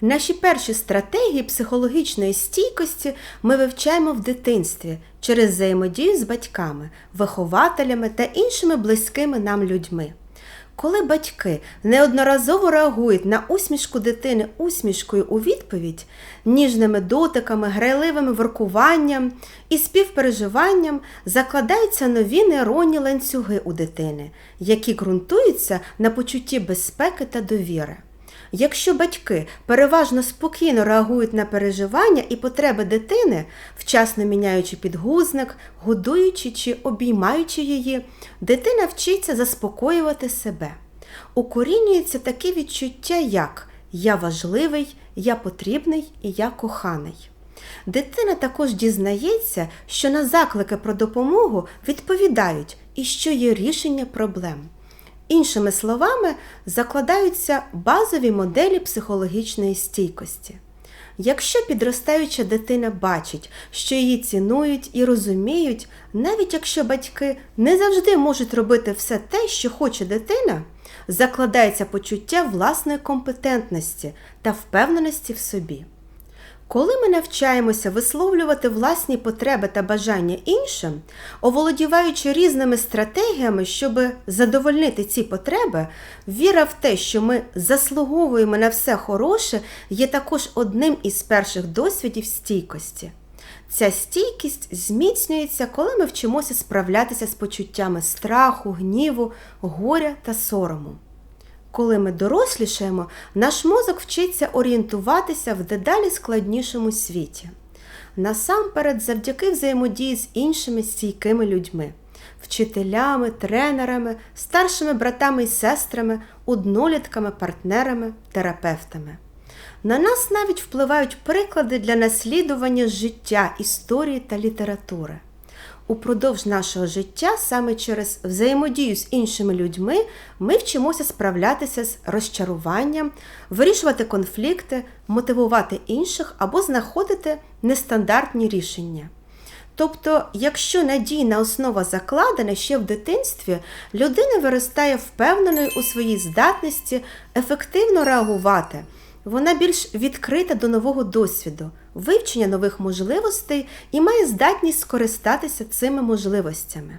Наші перші стратегії психологічної стійкості ми вивчаємо в дитинстві через взаємодію з батьками, вихователями та іншими близькими нам людьми. Коли батьки неодноразово реагують на усмішку дитини усмішкою у відповідь, ніжними дотиками, грайливим воркуванням і співпереживанням, закладаються нові нейронні ланцюги у дитини, які ґрунтуються на почутті безпеки та довіри. Якщо батьки переважно спокійно реагують на переживання і потреби дитини, вчасно міняючи підгузник, годуючи чи обіймаючи її, дитина вчиться заспокоювати себе. Укорінюються такі відчуття, як «я важливий», «я потрібний» і «я коханий». Дитина також дізнається, що на заклики про допомогу відповідають і що є рішення проблем. Іншими словами, закладаються базові моделі психологічної стійкості. Якщо підростаюча дитина бачить, що її цінують і розуміють, навіть якщо батьки не завжди можуть робити все те, що хоче дитина, закладається почуття власної компетентності та впевненості в собі. Коли ми навчаємося висловлювати власні потреби та бажання іншим, оволодіваючи різними стратегіями, щоб задовольнити ці потреби, віра в те, що ми заслуговуємо на все хороше, є також одним із перших досвідів стійкості. Ця стійкість зміцнюється, коли ми вчимося справлятися з почуттями страху, гніву, горя та сорому. Коли ми дорослішаємо, наш мозок вчиться орієнтуватися в дедалі складнішому світі. Насамперед завдяки взаємодії з іншими стійкими людьми – вчителями, тренерами, старшими братами і сестрами, однолітками, партнерами, терапевтами. На нас навіть впливають приклади для наслідування з життя, історії та літератури. Упродовж нашого життя, саме через взаємодію з іншими людьми, ми вчимося справлятися з розчаруванням, вирішувати конфлікти, мотивувати інших або знаходити нестандартні рішення. Тобто, якщо надійна основа закладена ще в дитинстві, людина виростає впевненою у своїй здатності ефективно реагувати. Вона більш відкрита до нового досвіду, вивчення нових можливостей і має здатність скористатися цими можливостями.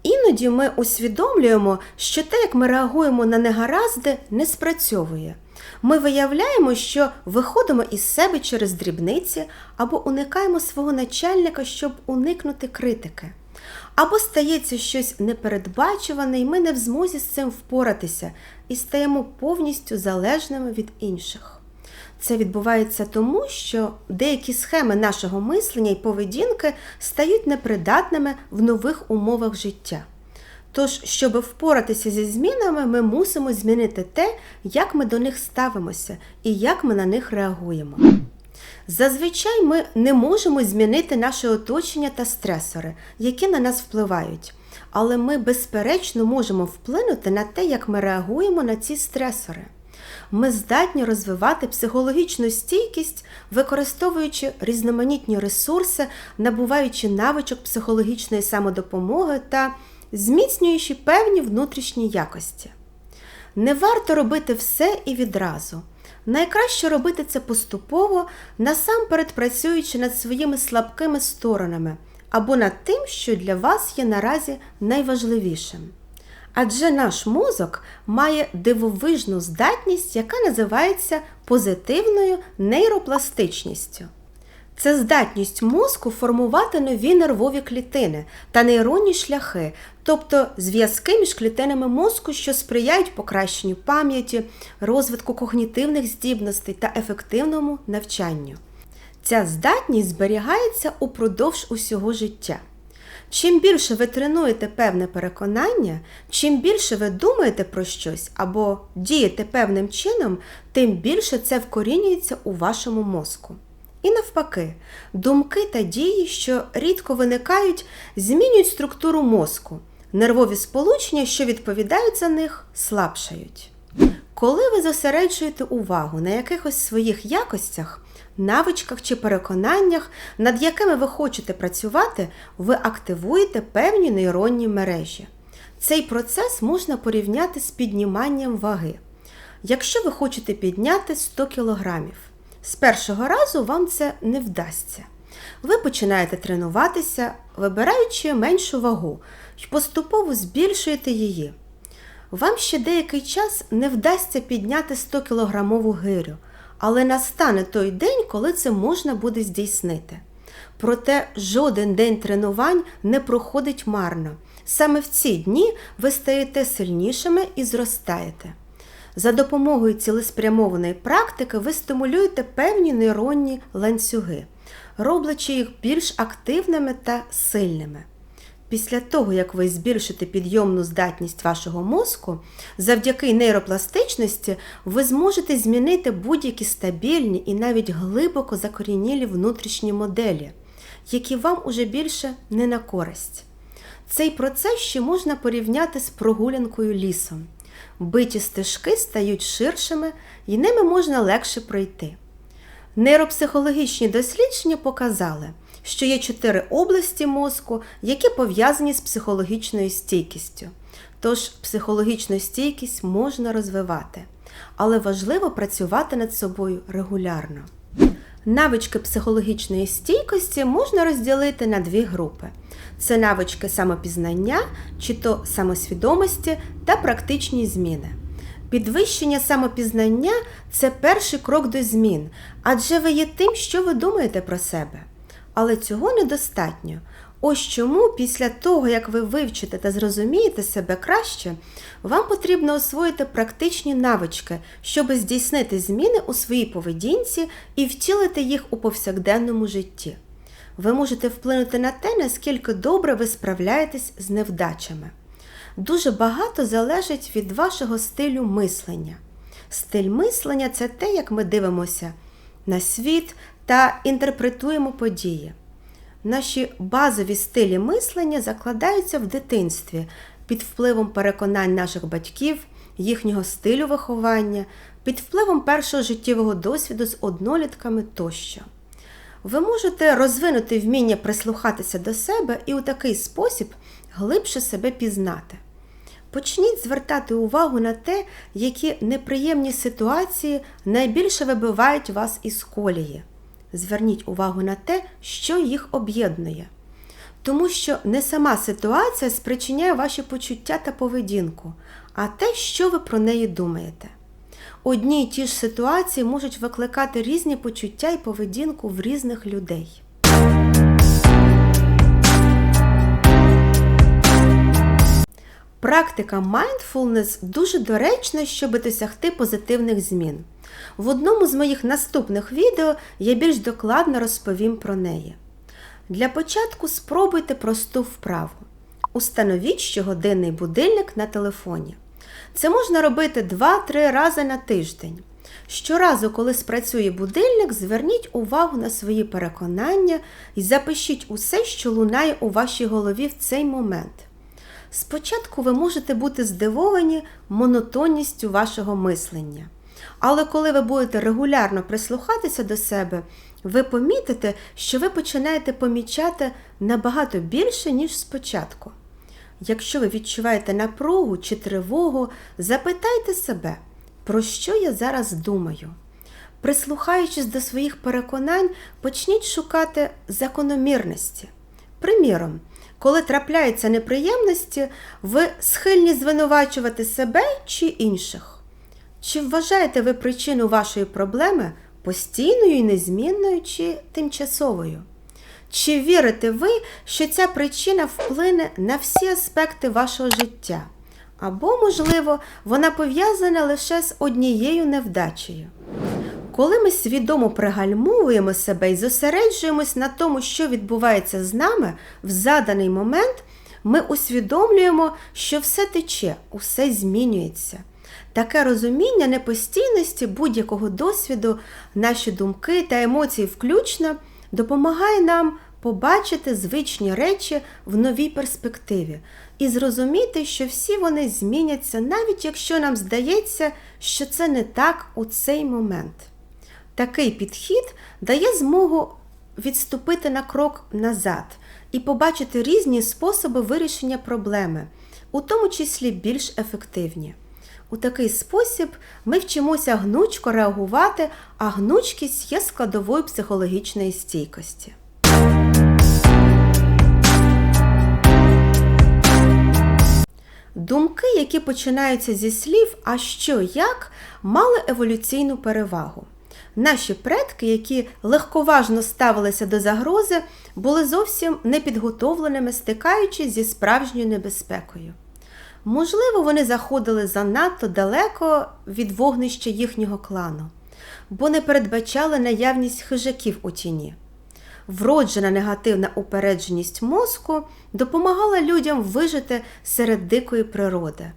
Іноді ми усвідомлюємо, що те, як ми реагуємо на негаразди, не спрацьовує. Ми виявляємо, що виходимо із себе через дрібниці або уникаємо свого начальника, щоб уникнути критики. Або стається щось непередбачуване, і ми не в змозі з цим впоратися і стаємо повністю залежними від інших. Це відбувається тому, що деякі схеми нашого мислення і поведінки стають непридатними в нових умовах життя. Тож, щоб впоратися зі змінами, ми мусимо змінити те, як ми до них ставимося і як ми на них реагуємо. Зазвичай ми не можемо змінити наше оточення та стресори, які на нас впливають, але ми безперечно можемо вплинути на те, як ми реагуємо на ці стресори. Ми здатні розвивати психологічну стійкість, використовуючи різноманітні ресурси, набуваючи навичок психологічної самодопомоги та зміцнюючи певні внутрішні якості. Не варто робити все і відразу. Найкраще робити це поступово, насамперед працюючи над своїми слабкими сторонами або над тим, що для вас є наразі найважливішим. Адже наш мозок має дивовижну здатність, яка називається позитивною нейропластичністю. Це здатність мозку формувати нові нервові клітини та нейронні шляхи, тобто зв'язки між клітинами мозку, що сприяють покращенню пам'яті, розвитку когнітивних здібностей та ефективному навчанню. Ця здатність зберігається упродовж усього життя. Чим більше ви тренуєте певне переконання, чим більше ви думаєте про щось або дієте певним чином, тим більше це вкорінюється у вашому мозку. І навпаки, думки та дії, що рідко виникають, змінюють структуру мозку. Нервові сполучення, що відповідають за них, слабшають. Коли ви зосереджуєте увагу на якихось своїх якостях, навичках чи переконаннях, над якими ви хочете працювати, ви активуєте певні нейронні мережі. Цей процес можна порівняти з підніманням ваги. Якщо ви хочете підняти 100 кг, з першого разу вам це не вдасться. Ви починаєте тренуватися, вибираючи меншу вагу, і поступово збільшуєте її. Вам ще деякий час не вдасться підняти 100-кілограмову гирю, але настане той день, коли це можна буде здійснити. Проте жоден день тренувань не проходить марно. Саме в ці дні ви стаєте сильнішими і зростаєте. За допомогою цілеспрямованої практики ви стимулюєте певні нейронні ланцюги, роблячи їх більш активними та сильними. Після того, як ви збільшите підйомну здатність вашого мозку, завдяки нейропластичності ви зможете змінити будь-які стабільні і навіть глибоко закорінілі внутрішні моделі, які вам уже більше не на користь. Цей процес ще можна порівняти з прогулянкою лісом. Биті стежки стають ширшими і ними можна легше пройти. Нейропсихологічні дослідження показали, що є 4 області мозку, які пов'язані з психологічною стійкістю. Тож психологічну стійкість можна розвивати, але важливо працювати над собою регулярно. Навички психологічної стійкості можна розділити на 2 групи. Це навички самопізнання, чи то самосвідомості та практичні зміни. Підвищення самопізнання – це перший крок до змін, адже ви є тим, що ви думаєте про себе. Але цього недостатньо. Ось чому після того, як ви вивчите та зрозумієте себе краще, вам потрібно освоїти практичні навички, щоб здійснити зміни у своїй поведінці і втілити їх у повсякденному житті. Ви можете вплинути на те, наскільки добре ви справляєтесь з невдачами. Дуже багато залежить від вашого стилю мислення. Стиль мислення – це те, як ми дивимося на світ та інтерпретуємо події. Наші базові стилі мислення закладаються в дитинстві під впливом переконань наших батьків, їхнього стилю виховання, під впливом першого життєвого досвіду з однолітками тощо. Ви можете розвинути вміння прислухатися до себе і у такий спосіб глибше себе пізнати. Почніть звертати увагу на те, які неприємні ситуації найбільше вибивають вас із колії. Зверніть увагу на те, що їх об'єднує. Тому що не сама ситуація спричиняє ваші почуття та поведінку, а те, що ви про неї думаєте. Одні й ті ж ситуації можуть викликати різні почуття і поведінку в різних людей. Практика mindfulness дуже доречна, щоб досягти позитивних змін. В одному з моїх наступних відео я більш докладно розповім про неї. Для початку спробуйте просту вправу. Установіть щогоденний будильник на телефоні. Це можна робити 2-3 рази на тиждень. Щоразу, коли спрацює будильник, зверніть увагу на свої переконання і запишіть усе, що лунає у вашій голові в цей момент. Спочатку ви можете бути здивовані монотонністю вашого мислення. Але коли ви будете регулярно прислухатися до себе, ви помітите, що ви починаєте помічати набагато більше, ніж спочатку. Якщо ви відчуваєте напругу чи тривогу, запитайте себе, про що я зараз думаю. Прислухаючись до своїх переконань, почніть шукати закономірності. Приміром, коли трапляються неприємності, ви схильні звинувачувати себе чи інших. Чи вважаєте ви причину вашої проблеми постійною і незмінною чи тимчасовою? Чи вірите ви, що ця причина вплине на всі аспекти вашого життя? Або, можливо, вона пов'язана лише з однією невдачею? Коли ми свідомо пригальмовуємо себе і зосереджуємось на тому, що відбувається з нами в заданий момент, ми усвідомлюємо, що все тече, усе змінюється. Таке розуміння непостійності будь-якого досвіду, наші думки та емоції включно, допомагає нам побачити звичні речі в новій перспективі і зрозуміти, що всі вони зміняться, навіть якщо нам здається, що це не так у цей момент. Такий підхід дає змогу відступити на крок назад і побачити різні способи вирішення проблеми, у тому числі більш ефективні. У такий спосіб ми вчимося гнучко реагувати, а гнучкість є складовою психологічної стійкості. Думки, які починаються зі слів «а що, як», мали еволюційну перевагу. Наші предки, які легковажно ставилися до загрози, були зовсім непідготовленими, стикаючись зі справжньою небезпекою. Можливо, вони заходили занадто далеко від вогнища їхнього клану, бо не передбачали наявність хижаків у тіні. Вроджена негативна упередженість мозку допомагала людям вижити серед дикої природи.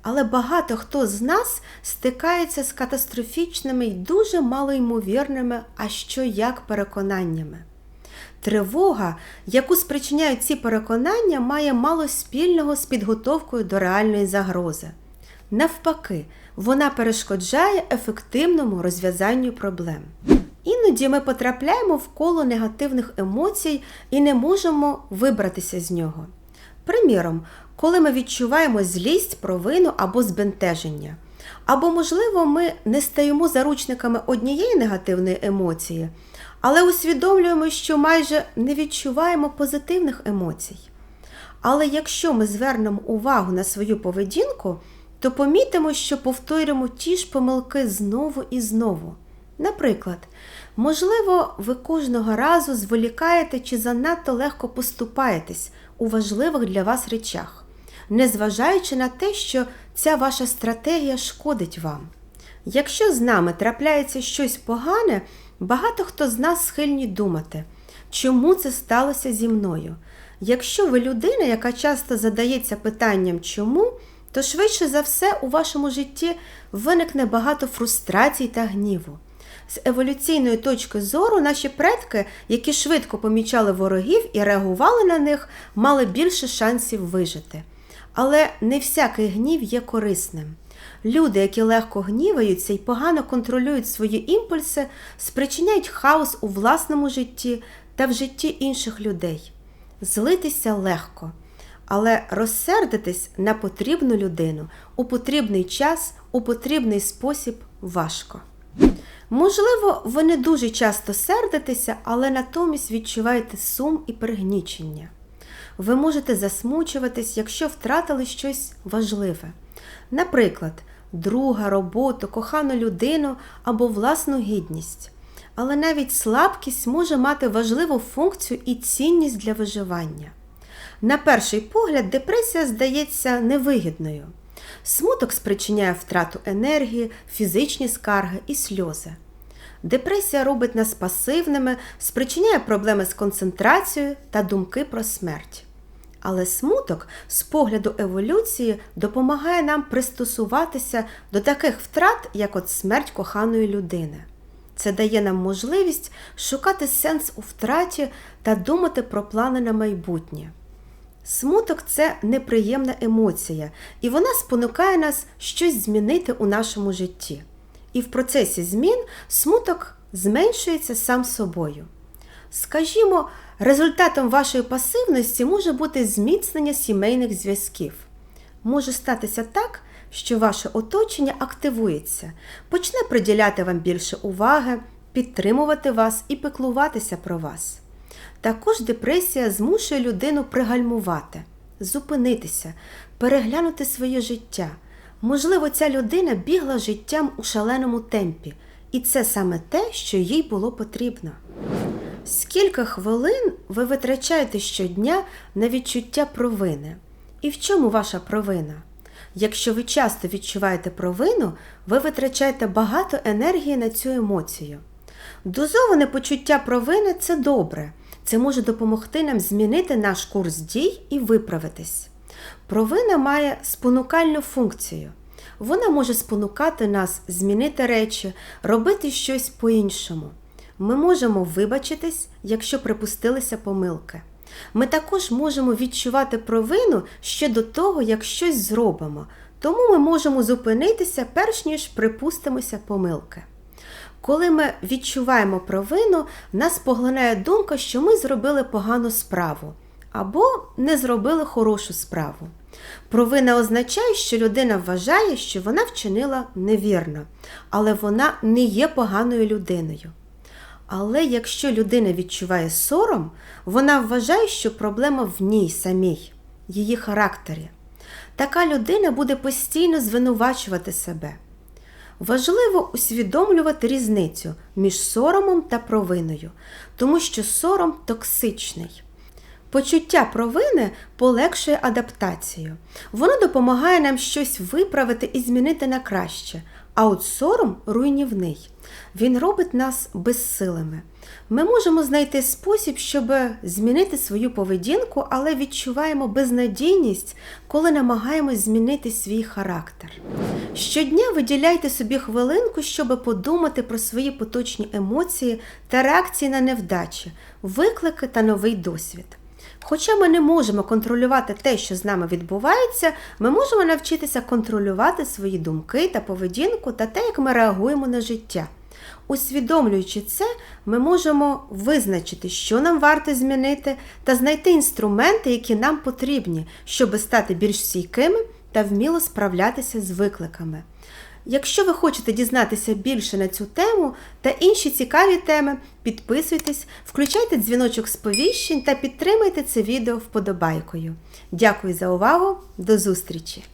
Але багато хто з нас стикається з катастрофічними й дуже малоймовірними «а що, як» переконаннями. Тривога, яку спричиняють ці переконання, має мало спільного з підготовкою до реальної загрози. Навпаки, вона перешкоджає ефективному розв'язанню проблем. Іноді ми потрапляємо в коло негативних емоцій і не можемо вибратися з нього. Приміром, коли ми відчуваємо злість, провину або збентеження. Або, можливо, ми не стаємо заручниками однієї негативної емоції, але усвідомлюємо, що майже не відчуваємо позитивних емоцій. Але якщо ми звернемо увагу на свою поведінку, то помітимо, що повторюємо ті ж помилки знову і знову. Наприклад, можливо, ви кожного разу зволікаєте чи занадто легко поступаєтесь у важливих для вас речах, незважаючи на те, що ця ваша стратегія шкодить вам. Якщо з нами трапляється щось погане, багато хто з нас схильні думати, чому це сталося зі мною. Якщо ви людина, яка часто задається питанням «чому?», то швидше за все у вашому житті виникне багато фрустрацій та гніву. З еволюційної точки зору наші предки, які швидко помічали ворогів і реагували на них, мали більше шансів вижити. Але не всякий гнів є корисним. Люди, які легко гніваються і погано контролюють свої імпульси, спричиняють хаос у власному житті та в житті інших людей. Злитися легко, але розсердитись на потрібну людину у потрібний час, у потрібний спосіб важко. Можливо, ви не дуже часто сердитеся, але натомість відчуваєте сум і пригнічення. Ви можете засмучуватись, якщо втратили щось важливе. Наприклад, друга, роботу, кохану людину або власну гідність. Але навіть слабкість може мати важливу функцію і цінність для виживання. На перший погляд, депресія здається невигідною. Смуток спричиняє втрату енергії, фізичні скарги і сльози. Депресія робить нас пасивними, спричиняє проблеми з концентрацією та думки про смерть. Але смуток з погляду еволюції допомагає нам пристосуватися до таких втрат, як от смерть коханої людини. Це дає нам можливість шукати сенс у втраті та думати про плани на майбутнє. Смуток – це неприємна емоція, і вона спонукає нас щось змінити у нашому житті. І в процесі змін смуток зменшується сам собою. Скажімо, результатом вашої пасивності може бути зміцнення сімейних зв'язків. Може статися так, що ваше оточення активується, почне приділяти вам більше уваги, підтримувати вас і піклуватися про вас. Також депресія змушує людину пригальмувати, зупинитися, переглянути своє життя. Можливо, ця людина бігла життям у шаленому темпі, і це саме те, що їй було потрібно. Скільки хвилин ви витрачаєте щодня на відчуття провини? І в чому ваша провина? Якщо ви часто відчуваєте провину, ви витрачаєте багато енергії на цю емоцію. Дозоване почуття провини – це добре. Це може допомогти нам змінити наш курс дій і виправитись. Провина має спонукальну функцію. Вона може спонукати нас змінити речі, робити щось по-іншому. Ми можемо вибачитись, якщо припустилися помилки. Ми також можемо відчувати провину ще до того, як щось зробимо, тому ми можемо зупинитися, перш ніж припустимося помилки. Коли ми відчуваємо провину, нас поглинає думка, що ми зробили погану справу або не зробили хорошу справу. Провина означає, що людина вважає, що вона вчинила невірно, але вона не є поганою людиною. Але якщо людина відчуває сором, вона вважає, що проблема в ній самій, її характері. Така людина буде постійно звинувачувати себе. Важливо усвідомлювати різницю між соромом та провиною, тому що сором токсичний. Почуття провини полегшує адаптацію. Воно допомагає нам щось виправити і змінити на краще, а от сором руйнівний. Він робить нас безсилими. Ми можемо знайти спосіб, щоб змінити свою поведінку, але відчуваємо безнадійність, коли намагаємось змінити свій характер. Щодня виділяйте собі хвилинку, щоб подумати про свої поточні емоції та реакції на невдачі, виклики та новий досвід. Хоча ми не можемо контролювати те, що з нами відбувається, ми можемо навчитися контролювати свої думки та поведінку та те, як ми реагуємо на життя. Усвідомлюючи це, ми можемо визначити, що нам варто змінити, та знайти інструменти, які нам потрібні, щоб стати більш стійкими та вміло справлятися з викликами. Якщо ви хочете дізнатися більше на цю тему та інші цікаві теми, підписуйтесь, включайте дзвіночок сповіщень та підтримайте це відео вподобайкою. Дякую за увагу, до зустрічі!